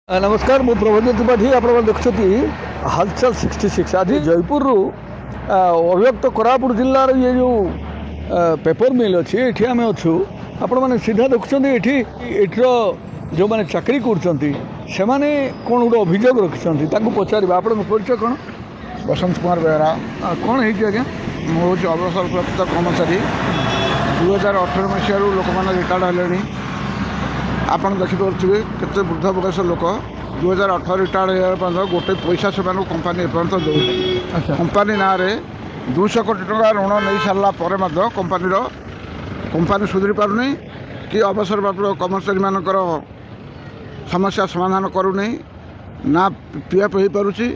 नमस्कार मु प्रबोध त्रिपाठी आप देखुं हालचाल 66 आज जयपुर अव्यक्त कोरापुट जिलार ये जो पेपर मिल अच्छी ये आम अच्छू आपण मैंने सीधा देखुं एठर जो मैंने चाकरी कर कौन गोटे अभियोग रखिंट पचार आप परिचय कौन बसंत कुमार बेहरा कौन है आज्ञा मुझे अवसरप्राप्त कर्मचारी 2018 मसीह लोक मैंने रिटायर्ड है आपड़ देखिपे केते वृद्ध बयस लोक 2018 रिटायर्ड होगा गोटे पैसा से कंपानी एपर्यंत दे कंपानी ना 200 कोटी टका ऋण नहीं सारा कंपानी सुधरी पारनी कि अवसरप्राप्त कर्मचारी मानकर समस्या समाधान करूनी ना पीएफ हो पारुची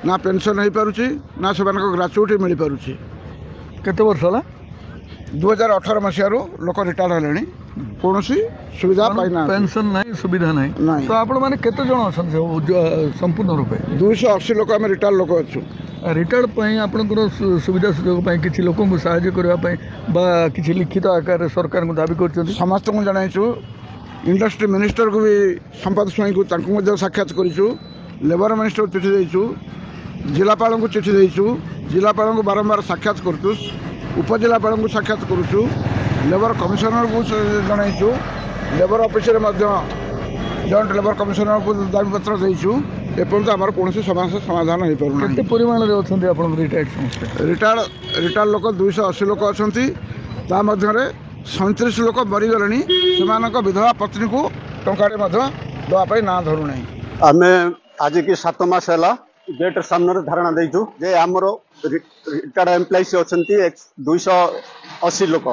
ना पेंशन हो पारुची ना से ग्राच्युटी मिल पारुची केते वर्ष है 2018 मसीह लोक रिटायर्ड है कौन सुविधा पाईना पेंशन नहीं सुविधा नहीं तो आपण माने केते जण अछन संपूर्ण रूपे 280 लोक आम रिटायर्ड लोक अच्छु रिटायर्ड पई आपनकर सुविधा सुयोग पई किछि लोकन को सहायता करबा पई बा किछि लिखित आकार सरकार को दाबी करछन समस्त को जणाइछु इंडस्ट्री मिनिस्टर को भी संपद स्वाई को तांको मध्ये साक्षात करिछु लेबर मिनिस्टर चिठी देइछु जिलापाल को चिठी देइछु जिलापाल को बारंबार साक्षात करछु उपजिलापाल को साक्षात करुछु लेबर कमिशनर को जणाइछु labour office joint labour commissioner को दाबीपत्र देइछु एपर्यंत आमर कौन समस्या समाधान हो पार केते परिमाण रे अछंती आपन रिटायर्ड लोक 280 लोक अछंती ता मध्यरे 37 लोक मरी गलेनी सेमानक विधवा पत्नी को टंकारे मध्य दवा ना धरू नहीं आमे आज की 7 मास है गेट सामने धारणा देचु जे आमर रिटायर्ड एम्प्लॉइज अछंती 280 लोक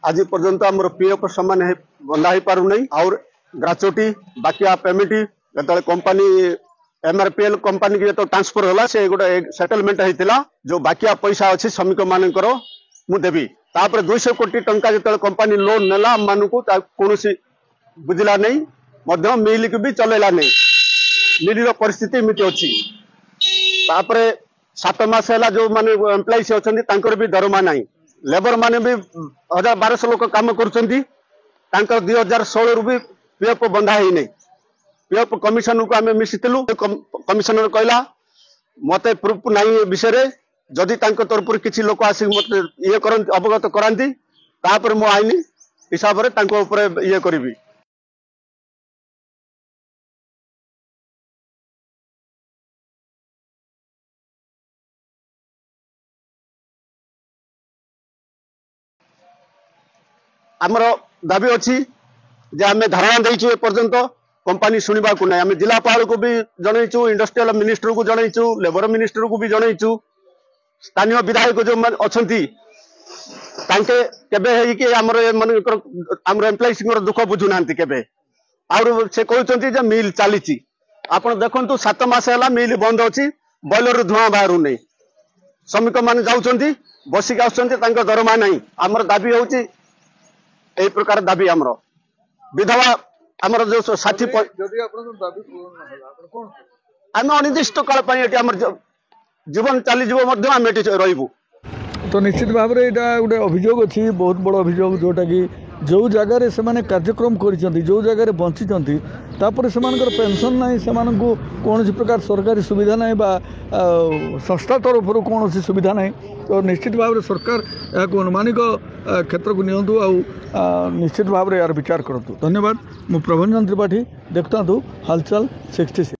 आज पर्यंत आमर पीएफ समान बंधा हो पार नहीं और ग्राच्युटी बाकी पेमेंट जो कंपनी एमआरपीएल कंपनी की जो ट्रांसफर होला से गोटे सेटलमेंट होता जो बाकी पैसा अच्छी श्रमिक मानकर मु देवी तापर 200 कोटी टंका जो कंपनी लोन नेला मानू कौन बुझला नहीं मिल की भी चलेला नहीं मिल परिस्थिति एमती अच्छी तापर 7 मास है जो माने एम्प्लॉइज अच्छा भी दरमा ना लेबर माने भी 1200 लोक काम कर 2016 भी पीएफ बंधा ही नहीं पीएफ कमिशन को आम मिशीलु कमिशनर कहला मत प्रूफ नहीं विषय जदि तरफ किसी लोक आसिक मत ये अवगत कराती तापर मो आईन हिसाब से ये करी आमर दाबी अच्छी जे आम धारणा देचु एपर्यंत कंपनी शुणा को ना आम जिलापाल को भी जनईचु इंडस्ट्रियल मिनिस्टर को जनईचु लेबर मिनिस्टर को भी जनईचु स्थानीय विधायक जो केबे आमर एम्प्लॉइज दुख बुझुना केबे और से कहते मिल चली आप देखु 7 मास है मिल बंद अच्छी बॉयलर धुआं बाहर नहीं श्रमिक मैंने जाऊँच बसिक आसुँच दरमा नहीं आमर दाबी हूँ यही प्रकार दाबी आमर विधवा आमर जो साथी आम अनिर्दिष्ट काल जीवन चलीज आम रही तो निश्चित भाव में यहाँ गोटे अभियोग अच्छी बहुत बड़ अभियोग जोटा कि जो जगार से कार्यक्रम कर जो जगार बंची तापर से पेंशन ना से कौन प्रकार सरकारी सुविधा ना संस्था तरफ कौन सुविधा ना तो निश्चित भाव में सरकार यहाँ अनुमानिक क्षेत्र को नियंतु निश्चित भाव में यार विचार करूँ धन्यवाद मु प्रभंजन त्रिपाठी देखता हालचाल 66।